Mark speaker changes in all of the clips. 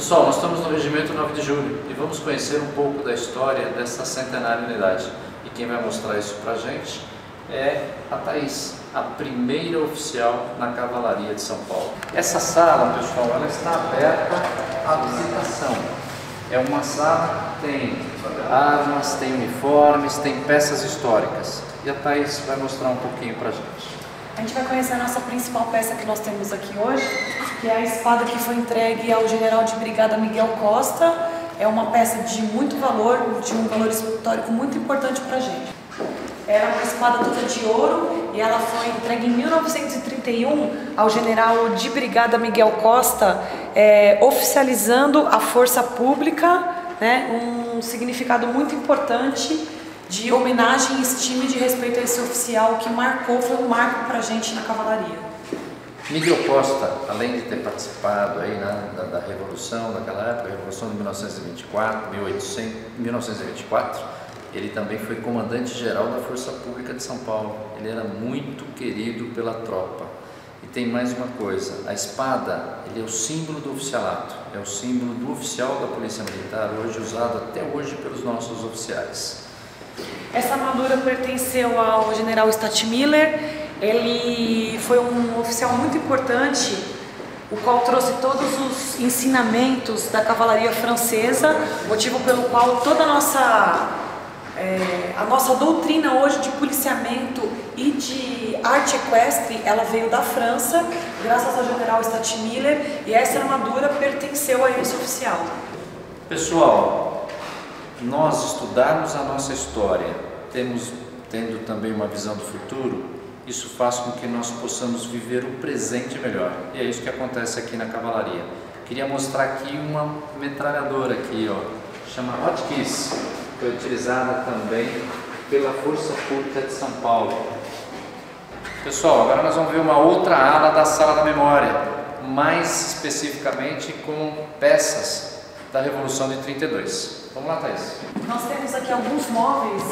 Speaker 1: Pessoal, nós estamos no Regimento 9 de Julho e vamos conhecer um pouco da história dessa centenária unidade. E quem vai mostrar isso pra gente é a Thaís, a primeira oficial na Cavalaria de São Paulo. Essa sala, pessoal, ela está aberta à visitação. É uma sala que tem armas, tem uniformes, tem peças históricas. E a Thaís vai mostrar um pouquinho pra gente.
Speaker 2: A gente vai conhecer a nossa principal peça que nós temos aqui hoje, que é a espada que foi entregue ao general de brigada Miguel Costa. É uma peça de muito valor, de um valor histórico muito importante para a gente. Era uma espada toda de ouro e ela foi entregue em 1931 ao general de brigada Miguel Costa, oficializando a força pública, né, um significado muito importante de homenagem, estima e de respeito a esse oficial que foi um marco para a gente na cavalaria.
Speaker 1: Miguel Costa, além de ter participado aí da Revolução daquela época, a Revolução de 1924, ele também foi comandante-geral da Força Pública de São Paulo. Ele era muito querido pela tropa. E tem mais uma coisa, a espada, ele é o símbolo do oficialato, é o símbolo do oficial da Polícia Militar, hoje usado até hoje pelos nossos oficiais.
Speaker 2: Essa armadura pertenceu ao general Stadtmiller. Ele foi um oficial muito importante, o qual trouxe todos os ensinamentos da cavalaria francesa, motivo pelo qual toda a nossa doutrina hoje de policiamento e de arte equestre, ela veio da França, graças ao general Stadtmiller, e essa armadura pertenceu a esse oficial.
Speaker 1: Pessoal, nós estudarmos a nossa história, tendo também uma visão do futuro, isso faz com que nós possamos viver o presente melhor. E é isso que acontece aqui na cavalaria. Queria mostrar aqui uma metralhadora aqui, ó, chama Hotchkiss, foi utilizada também pela Força Pública de São Paulo. Pessoal, agora nós vamos ver uma outra ala da Sala da Memória, mais especificamente com peças da Revolução de 32. Vamos lá, Thaís.
Speaker 2: Nós temos aqui alguns móveis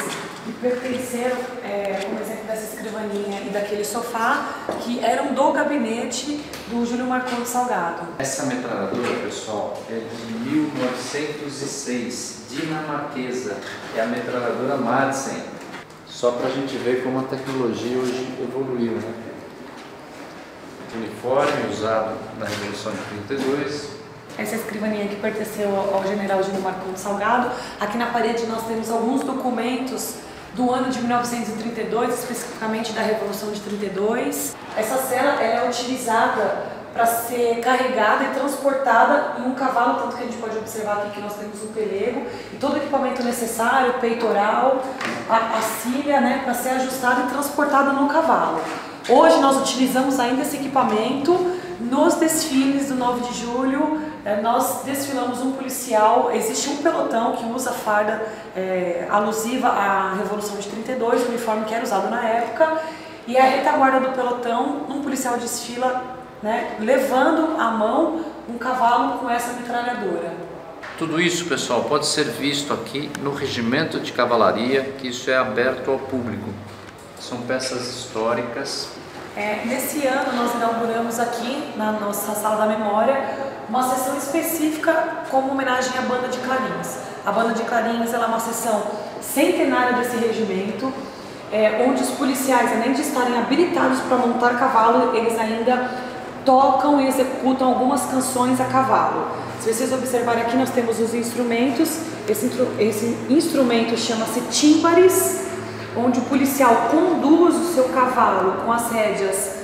Speaker 2: que pertenceram, como exemplo dessa escrivaninha e daquele sofá, que eram do gabinete do Júlio Marconi Salgado.
Speaker 1: Essa metralhadora, pessoal, é de 1906, dinamarquesa, é a metralhadora Madsen. Só para a gente ver como a tecnologia hoje evoluiu, né? Uniforme usado na Revolução de 32.
Speaker 2: Essa escrivaninha que pertenceu ao general Júlio Marconi Salgado. Aqui na parede nós temos alguns documentos do ano de 1932, especificamente da Revolução de 32. Essa cela é utilizada para ser carregada e transportada em um cavalo, tanto que a gente pode observar aqui que nós temos um pelego e todo o equipamento necessário, peitoral, a cilha, né, para ser ajustada e transportada no cavalo. Hoje nós utilizamos ainda esse equipamento nos desfiles do 9 de julho. Nós desfilamos um policial, existe um pelotão que usa farda alusiva à Revolução de 32, o uniforme que era usado na época, e a retaguarda do pelotão, um policial desfila, né, levando à mão um cavalo com essa metralhadora.
Speaker 1: Tudo isso, pessoal, pode ser visto aqui no Regimento de Cavalaria, que isso é aberto ao público. São peças históricas.
Speaker 2: Nesse ano nós inauguramos aqui na nossa Sala da Memória uma sessão específica como homenagem à Banda de Clarins. A Banda de Clarins ela é uma sessão centenária desse regimento, onde os policiais, além de estarem habilitados para montar cavalo, eles ainda tocam e executam algumas canções a cavalo. Se vocês observarem aqui, nós temos os instrumentos. Esse instrumento chama-se tímbares, onde o policial conduz o seu cavalo com as rédeas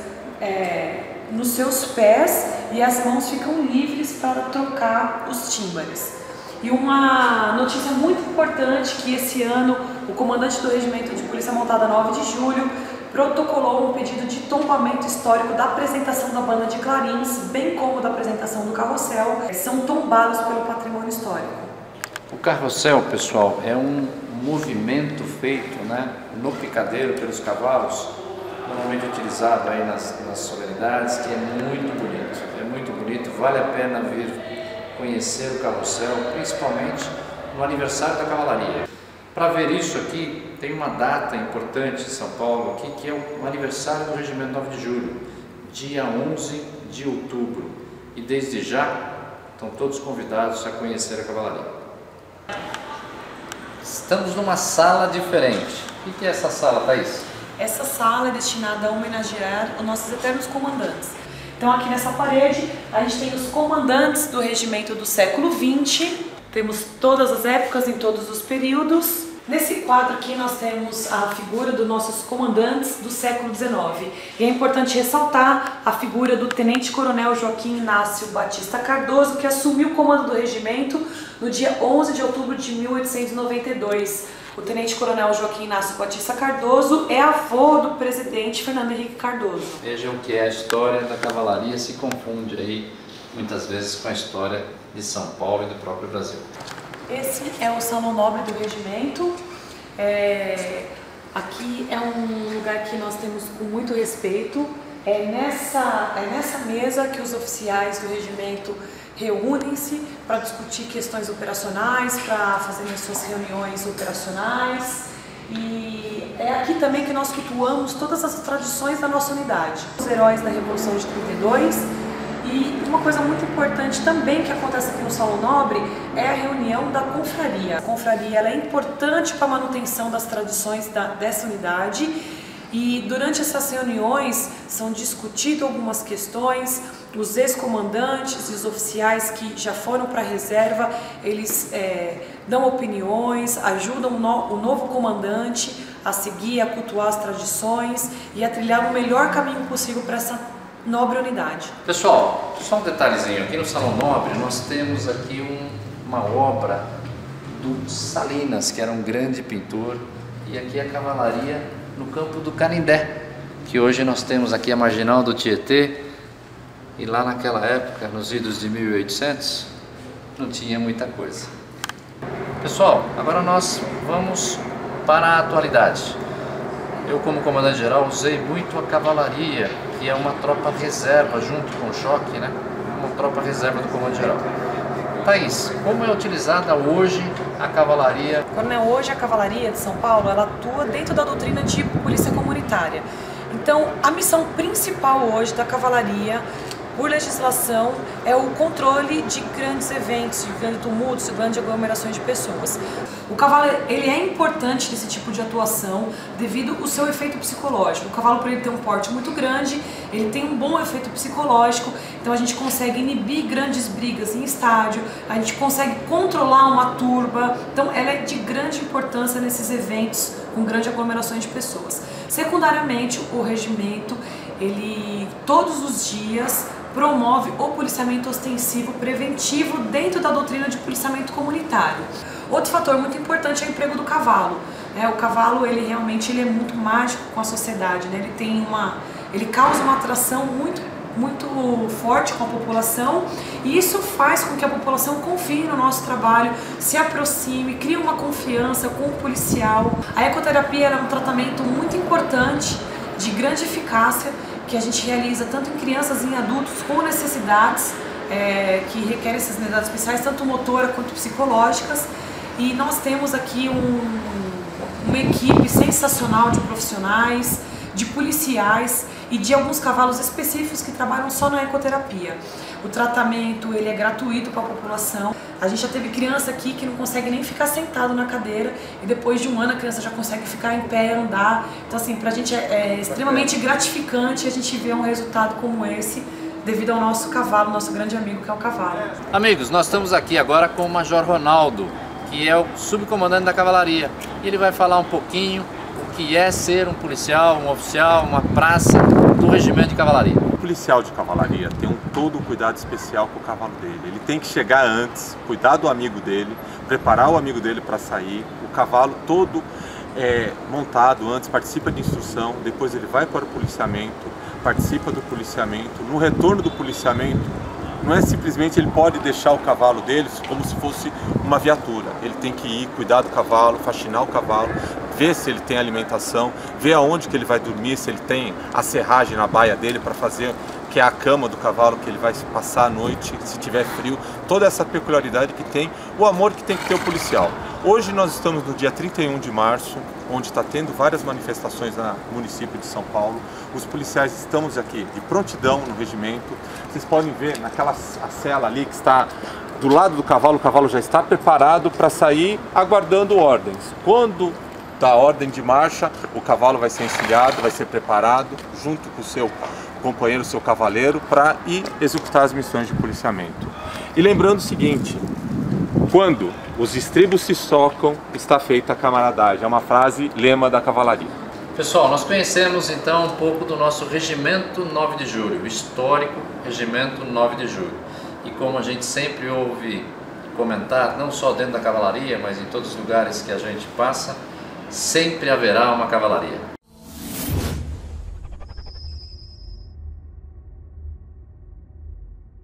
Speaker 2: nos seus pés e as mãos ficam livres para trocar os tímbares. E uma notícia muito importante que esse ano o comandante do Regimento de Polícia Montada 9 de Julho protocolou um pedido de tombamento histórico da apresentação da Banda de Clarins, bem como da apresentação do carrossel, são tombados pelo patrimônio histórico.
Speaker 1: O carrossel, pessoal, é um movimento feito, né, no picadeiro pelos cavalos, normalmente utilizado aí nas solenidades, que é muito bonito, vale a pena vir conhecer o carrossel, principalmente no aniversário da cavalaria. Para ver isso aqui, tem uma data importante em São Paulo, aqui, que é o aniversário do Regimento 9 de Julho, dia 11 de outubro. E desde já, Estão todos convidados a conhecer a cavalaria. Estamos numa sala diferente. O que é essa sala, Thaís?
Speaker 2: Essa sala é destinada a homenagear os nossos eternos comandantes. Então aqui nessa parede a gente tem os comandantes do regimento do século XX, temos todas as épocas em todos os períodos. Nesse quadro aqui nós temos a figura dos nossos comandantes do século XIX. E é importante ressaltar a figura do Tenente Coronel Joaquim Inácio Batista Cardoso, que assumiu o comando do regimento no dia 11 de outubro de 1892. O Tenente Coronel Joaquim Inácio Batista Cardoso é avô do presidente Fernando Henrique Cardoso.
Speaker 1: Vejam que a história da cavalaria se confunde aí muitas vezes com a história de São Paulo e do próprio Brasil.
Speaker 2: Esse é o Salão Nobre do Regimento. Aqui é um lugar que nós temos com muito respeito. É nessa mesa que os oficiais do regimento reúnem-se para discutir questões operacionais, para fazerem suas reuniões operacionais. E é aqui também que nós cultuamos todas as tradições da nossa unidade. Os heróis da Revolução de 32. E uma coisa muito importante também que acontece aqui no Salão Nobre é a reunião da confraria. A confraria ela é importante para a manutenção das tradições dessa unidade e durante essas reuniões são discutidas algumas questões. Os ex-comandantes e os oficiais que já foram para a reserva, eles dão opiniões, ajudam o novo comandante a seguir, a cultuar as tradições e a trilhar o melhor caminho possível para essa nobre unidade.
Speaker 1: Pessoal, só um detalhezinho, aqui no Salão Nobre nós temos aqui uma obra do Salinas, que era um grande pintor, e aqui a cavalaria no campo do Canindé, que hoje nós temos aqui a marginal do Tietê, e lá naquela época, nos idos de 1800, não tinha muita coisa. Pessoal, agora nós vamos para a atualidade. Eu, como comandante-geral, usei muito a cavalaria, que é uma tropa reserva, junto com o choque, né? Uma tropa reserva do comandante-geral. Thaís, como é utilizada hoje a cavalaria?
Speaker 2: Hoje a cavalaria de São Paulo, ela atua dentro da doutrina de polícia comunitária. Então, a missão principal hoje da cavalaria, por legislação, é o controle de grandes eventos, de grandes tumultos, de grandes aglomerações de pessoas. O cavalo ele é importante nesse tipo de atuação devido ao seu efeito psicológico. O cavalo, por ele ter um porte muito grande, ele tem um bom efeito psicológico, então a gente consegue inibir grandes brigas em estádio, a gente consegue controlar uma turba, então ela é de grande importância nesses eventos com grandes aglomerações de pessoas. Secundariamente, o regimento, ele todos os dias promove o policiamento ostensivo preventivo dentro da doutrina de policiamento comunitário. Outro fator muito importante é o emprego do cavalo. O cavalo ele realmente é muito mágico com a sociedade, né? Ele causa uma atração muito forte com a população e isso faz com que a população confie no nosso trabalho, se aproxime, crie uma confiança com o policial. A ecoterapia é um tratamento muito importante, de grande eficácia, que a gente realiza tanto em crianças e em adultos com necessidades que requerem essas necessidades especiais, tanto motora quanto psicológicas. E nós temos aqui uma equipe sensacional de profissionais, de policiais e de alguns cavalos específicos que trabalham só na ecoterapia. O tratamento ele é gratuito para a população. A gente já teve criança aqui que não consegue nem ficar sentado na cadeira e depois de um ano a criança já consegue ficar em pé, andar. Então assim, para a gente é extremamente gratificante a gente ver um resultado como esse devido ao nosso cavalo, nosso grande amigo que é o cavalo.
Speaker 1: Amigos, nós estamos aqui agora com o Major Ronaldo, que é o subcomandante da cavalaria. E ele vai falar um pouquinho o que é ser um policial, um oficial, uma praça do regimento de cavalaria.
Speaker 3: O policial de cavalaria tem todo um cuidado especial com o cavalo dele. Ele tem que chegar antes, cuidar do amigo dele, preparar o amigo dele para sair. O cavalo todo montado antes, participa de instrução, depois ele vai para o policiamento, participa do policiamento. No retorno do policiamento, não é simplesmente ele pode deixar o cavalo dele como se fosse uma viatura. Ele tem que ir, cuidar do cavalo, faxinar o cavalo, ver se ele tem alimentação, ver aonde que ele vai dormir, se ele tem a serragem na baia dele para fazer que é a cama do cavalo que ele vai passar a noite, se tiver frio, toda essa peculiaridade que tem, o amor que tem que ter o policial. Hoje nós estamos no dia 31 de março, onde está tendo várias manifestações no município de São Paulo. Os policiais estamos aqui de prontidão no regimento. Vocês podem ver naquela cela ali que está do lado do cavalo, o cavalo já está preparado para sair, aguardando ordens. Quando dá ordem de marcha, o cavalo vai ser encilhado, vai ser preparado junto com o seu companheiro, o seu cavaleiro, para ir executar as missões de policiamento. E lembrando o seguinte, quando os estribos se socam, está feita a camaradagem. É uma frase lema da cavalaria.
Speaker 1: Pessoal, nós conhecemos então um pouco do nosso Regimento 9 de Julho, o histórico Regimento 9 de Julho. E como a gente sempre ouve comentar, não só dentro da cavalaria, mas em todos os lugares que a gente passa, sempre haverá uma cavalaria.